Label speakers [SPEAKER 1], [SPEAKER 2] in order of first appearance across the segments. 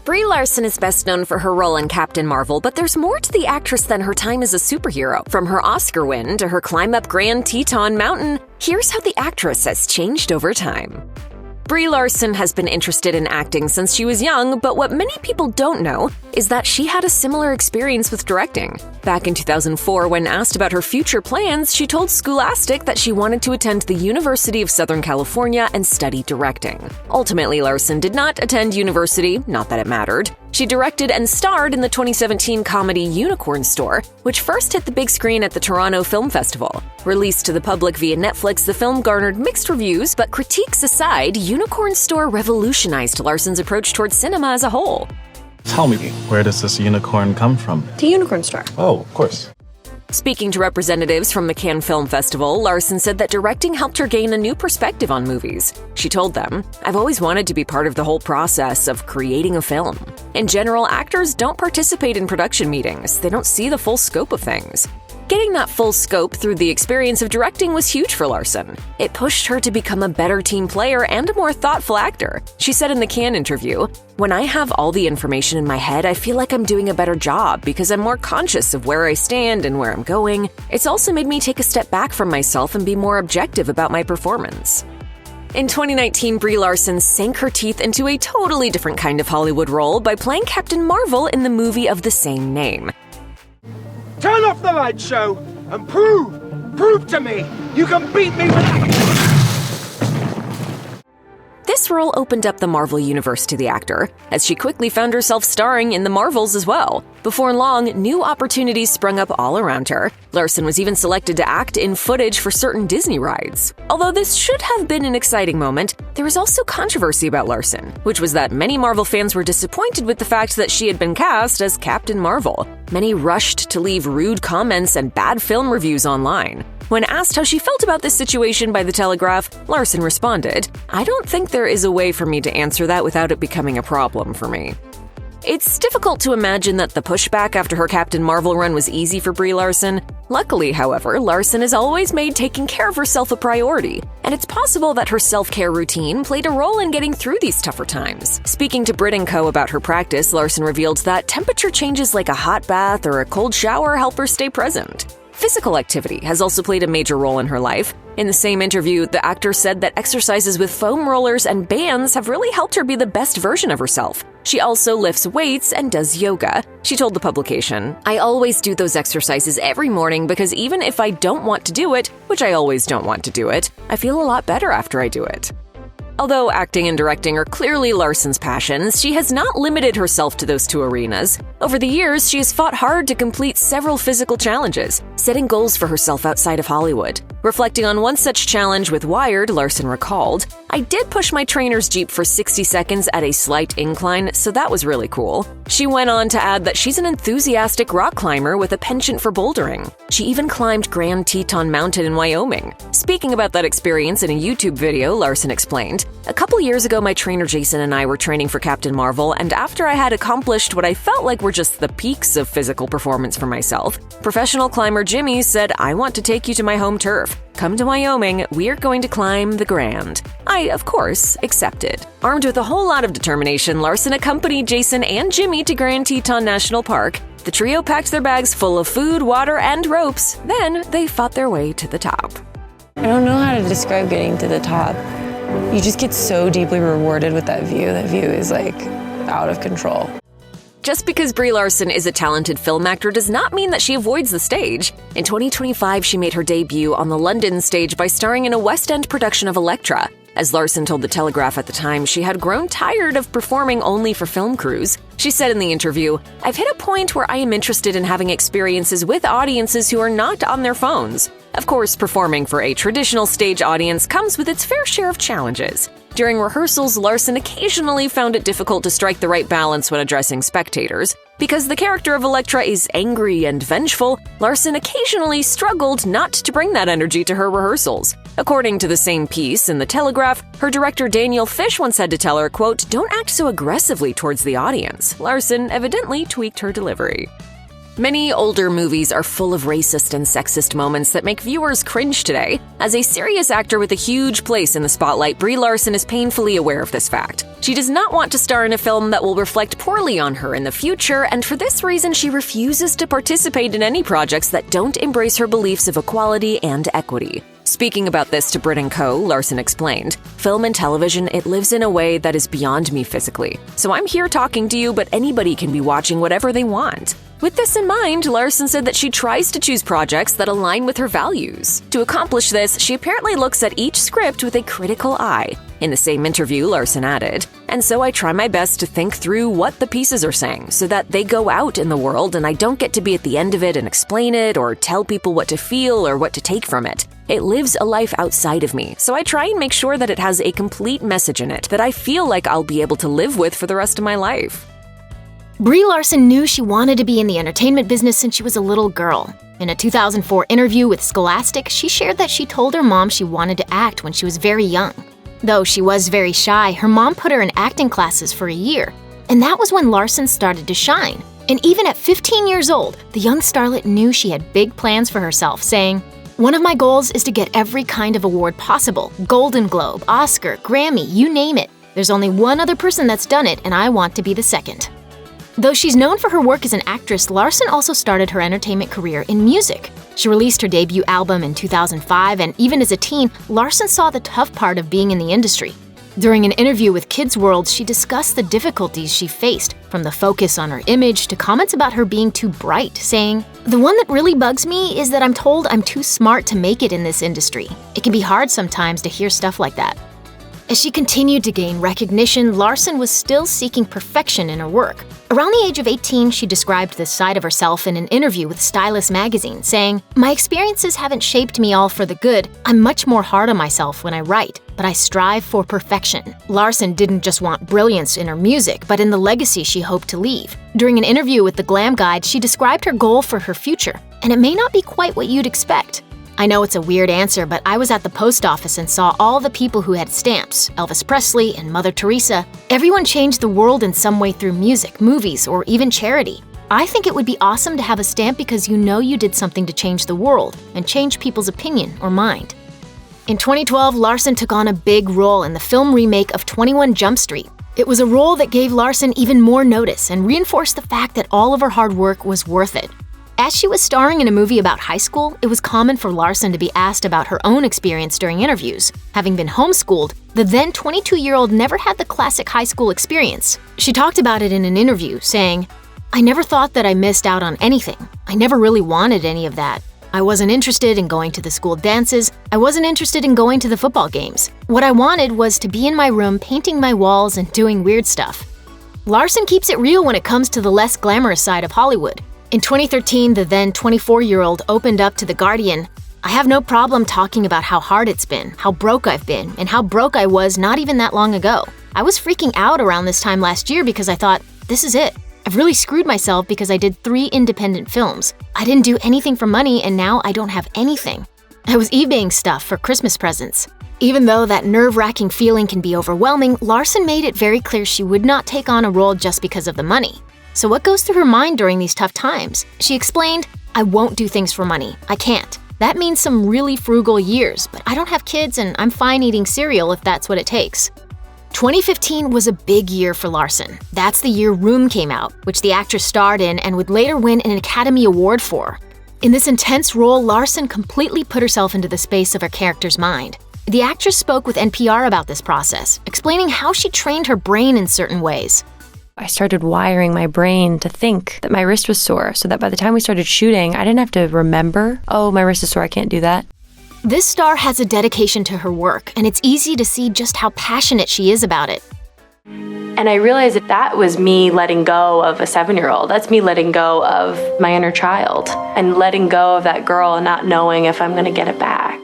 [SPEAKER 1] Brie Larson is best known for her role in Captain Marvel, but there's more to the actress than her time as a superhero. From her Oscar win to her climb up Grand Teton Mountain, here's how the actress has changed over time. Brie Larson has been interested in acting since she was young, but what many people don't know is that she had a similar experience with directing. Back in 2004, when asked about her future plans, she told Scholastic that she wanted to attend the University of Southern California and study directing. Ultimately, Larson did not attend university, not that it mattered. She directed and starred in the 2017 comedy Unicorn Store, which first hit the big screen at the Toronto Film Festival. Released to the public via Netflix, the film garnered mixed reviews, but critiques aside, Unicorn Store revolutionized Larson's approach towards cinema as a whole.
[SPEAKER 2] Tell me, where does this unicorn come from?
[SPEAKER 3] The Unicorn Store.
[SPEAKER 2] Oh, of course.
[SPEAKER 1] Speaking to representatives from the Cannes Film Festival, Larson said that directing helped her gain a new perspective on movies. She told them, "I've always wanted to be part of the whole process of creating a film. In general, actors don't participate in production meetings. They don't see the full scope of things." Getting that full scope through the experience of directing was huge for Larson. It pushed her to become a better team player and a more thoughtful actor. She said in the Cannes interview, "When I have all the information in my head, I feel like I'm doing a better job because I'm more conscious of where I stand and where I'm going. It's also made me take a step back from myself and be more objective about my performance." In 2019, Brie Larson sank her teeth into a totally different kind of Hollywood role by playing Captain Marvel in the movie of the same name.
[SPEAKER 4] Turn off the light show and prove to me you can beat me with...
[SPEAKER 1] This role opened up the Marvel universe to the actor, as she quickly found herself starring in the Marvels as well. Before long, new opportunities sprung up all around her. Larson was even selected to act in footage for certain Disney rides. Although this should have been an exciting moment, there was also controversy about Larson, which was that many Marvel fans were disappointed with the fact that she had been cast as Captain Marvel. Many rushed to leave rude comments and bad film reviews online. When asked how she felt about this situation by The Telegraph, Larson responded, "I don't think there is a way for me to answer that without it becoming a problem for me." It's difficult to imagine that the pushback after her Captain Marvel run was easy for Brie Larson. Luckily, however, Larson has always made taking care of herself a priority, and it's possible that her self-care routine played a role in getting through these tougher times. Speaking to Brit & Co. about her practice, Larson revealed that temperature changes like a hot bath or a cold shower help her stay present. Physical activity has also played a major role in her life. In the same interview, the actor said that exercises with foam rollers and bands have really helped her be the best version of herself. She also lifts weights and does yoga. She told the publication, "I always do those exercises every morning because even if I don't want to do it, which I always don't want to do it, I feel a lot better after I do it." Although acting and directing are clearly Larson's passions, she has not limited herself to those two arenas. Over the years, she has fought hard to complete several physical challenges, setting goals for herself outside of Hollywood. Reflecting on one such challenge with Wired, Larson recalled, "I did push my trainer's Jeep for 60 seconds at a slight incline, so that was really cool." She went on to add that she's an enthusiastic rock climber with a penchant for bouldering. She even climbed Grand Teton Mountain in Wyoming. Speaking about that experience in a YouTube video, Larson explained, "A couple years ago, my trainer Jason and I were training for Captain Marvel, and after I had accomplished what I felt like were just the peaks of physical performance for myself, professional climber Jimmy said, 'I want to take you to my home turf. Come to Wyoming, we're going to climb the Grand.' I, of course, accepted." Armed with a whole lot of determination, Larson accompanied Jason and Jimmy to Grand Teton National Park. The trio packed their bags full of food, water, and ropes. Then they fought their way to the top.
[SPEAKER 3] I don't know how to describe getting to the top. You just get so deeply rewarded with that view. That view is like out of control.
[SPEAKER 1] Just because Brie Larson is a talented film actor does not mean that she avoids the stage. In 2025, she made her debut on the London stage by starring in a West End production of Elektra. As Larson told The Telegraph at the time, she had grown tired of performing only for film crews. She said in the interview, "I've hit a point where I am interested in having experiences with audiences who are not on their phones." Of course, performing for a traditional stage audience comes with its fair share of challenges. During rehearsals, Larson occasionally found it difficult to strike the right balance when addressing spectators. Because the character of Elektra is angry and vengeful, Larson occasionally struggled not to bring that energy to her rehearsals. According to the same piece in The Telegraph, her director Daniel Fish once had to tell her, quote, "Don't act so aggressively towards the audience." Larson evidently tweaked her delivery. Many older movies are full of racist and sexist moments that make viewers cringe today. As a serious actor with a huge place in the spotlight, Brie Larson is painfully aware of this fact. She does not want to star in a film that will reflect poorly on her in the future, and for this reason, she refuses to participate in any projects that don't embrace her beliefs of equality and equity. Speaking about this to Brit & Co., Larson explained, "Film and television, it lives in a way that is beyond me physically. So I'm here talking to you, but anybody can be watching whatever they want." With this in mind, Larson said that she tries to choose projects that align with her values. To accomplish this, she apparently looks at each script with a critical eye. In the same interview, Larson added, "And so I try my best to think through what the pieces are saying so that they go out in the world and I don't get to be at the end of it and explain it or tell people what to feel or what to take from it. It lives a life outside of me, so I try and make sure that it has a complete message in it that I feel like I'll be able to live with for the rest of my life."
[SPEAKER 5] Brie Larson knew she wanted to be in the entertainment business since she was a little girl. In a 2004 interview with Scholastic, she shared that she told her mom she wanted to act when she was very young. Though she was very shy, her mom put her in acting classes for a year, and that was when Larson started to shine. And even at 15 years old, the young starlet knew she had big plans for herself, saying, "One of my goals is to get every kind of award possible. Golden Globe, Oscar, Grammy, you name it. There's only one other person that's done it, and I want to be the second." Though she's known for her work as an actress, Larson also started her entertainment career in music. She released her debut album in 2005, and even as a teen, Larson saw the tough part of being in the industry. During an interview with Kids World, she discussed the difficulties she faced, from the focus on her image to comments about her being too bright, saying, "The one that really bugs me is that I'm told I'm too smart to make it in this industry. It can be hard sometimes to hear stuff like that." As she continued to gain recognition, Larson was still seeking perfection in her work. Around the age of 18, she described this side of herself in an interview with Stylist magazine, saying, "My experiences haven't shaped me all for the good. I'm much more hard on myself when I write, but I strive for perfection." Larson didn't just want brilliance in her music, but in the legacy she hoped to leave. During an interview with the Glam Guide, she described her goal for her future, and it may not be quite what you'd expect. "I know it's a weird answer, but I was at the post office and saw all the people who had stamps, Elvis Presley and Mother Teresa. Everyone changed the world in some way through music, movies, or even charity. I think it would be awesome to have a stamp because you know you did something to change the world and change people's opinion or mind." In 2012, Larson took on a big role in the film remake of 21 Jump Street. It was a role that gave Larson even more notice and reinforced the fact that all of her hard work was worth it. As she was starring in a movie about high school, it was common for Larson to be asked about her own experience during interviews. Having been homeschooled, the then 22-year-old never had the classic high school experience. She talked about it in an interview, saying, "I never thought that I missed out on anything. I never really wanted any of that. I wasn't interested in going to the school dances. I wasn't interested in going to the football games. What I wanted was to be in my room painting my walls and doing weird stuff." Larson keeps it real when it comes to the less glamorous side of Hollywood. In 2013, the then 24-year-old opened up to The Guardian, "I have no problem talking about how hard it's been, how broke I've been, and how broke I was not even that long ago. I was freaking out around this time last year because I thought, this is it. I've really screwed myself because I did 3 independent films. I didn't do anything for money and now I don't have anything. I was eBaying stuff for Christmas presents." Even though that nerve-wracking feeling can be overwhelming, Larson made it very clear she would not take on a role just because of the money. So what goes through her mind during these tough times? She explained, "I won't do things for money. I can't. That means some really frugal years, but I don't have kids and I'm fine eating cereal if that's what it takes." 2015 was a big year for Larson. That's the year Room came out, which the actress starred in and would later win an Academy Award for. In this intense role, Larson completely put herself into the space of her character's mind. The actress spoke with NPR about this process, explaining how she trained her brain in certain ways.
[SPEAKER 3] I started wiring my brain to think that my wrist was sore so that by the time we started shooting, I didn't have to remember, oh, my wrist is sore, I can't do that.
[SPEAKER 5] This star has a dedication to her work, and it's easy to see just how passionate she is about it.
[SPEAKER 3] And I realized that that was me letting go of a 7-year-old. That's me letting go of my inner child and letting go of that girl and not knowing if I'm gonna get it back.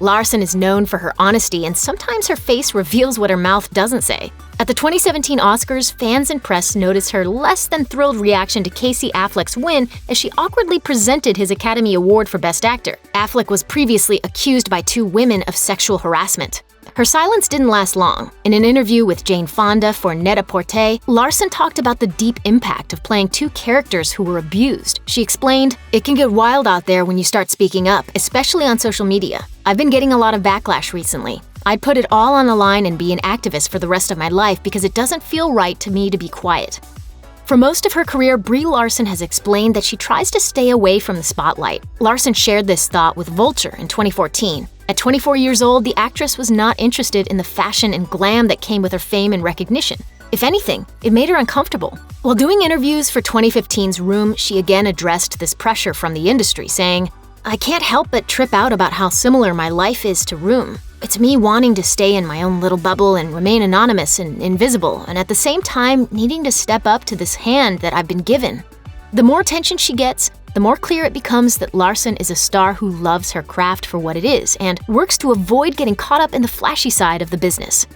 [SPEAKER 5] Larson is known for her honesty, and sometimes her face reveals what her mouth doesn't say. At the 2017 Oscars, fans and press noticed her less than thrilled reaction to Casey Affleck's win as she awkwardly presented his Academy Award for Best Actor. Affleck was previously accused by 2 women of sexual harassment. Her silence didn't last long. In an interview with Jane Fonda for Net-a-Porter, Larson talked about the deep impact of playing two characters who were abused. She explained, "It can get wild out there when you start speaking up, especially on social media. I've been getting a lot of backlash recently. I'd put it all on the line and be an activist for the rest of my life because it doesn't feel right to me to be quiet." For most of her career, Brie Larson has explained that she tries to stay away from the spotlight. Larson shared this thought with Vulture in 2014. At 24 years old, the actress was not interested in the fashion and glam that came with her fame and recognition. If anything, it made her uncomfortable. While doing interviews for 2015's Room, she again addressed this pressure from the industry, saying, "I can't help but trip out about how similar my life is to Room. It's me wanting to stay in my own little bubble and remain anonymous and invisible, and at the same time needing to step up to this hand that I've been given." The more attention she gets, the more clear it becomes that Larson is a star who loves her craft for what it is and works to avoid getting caught up in the flashy side of the business.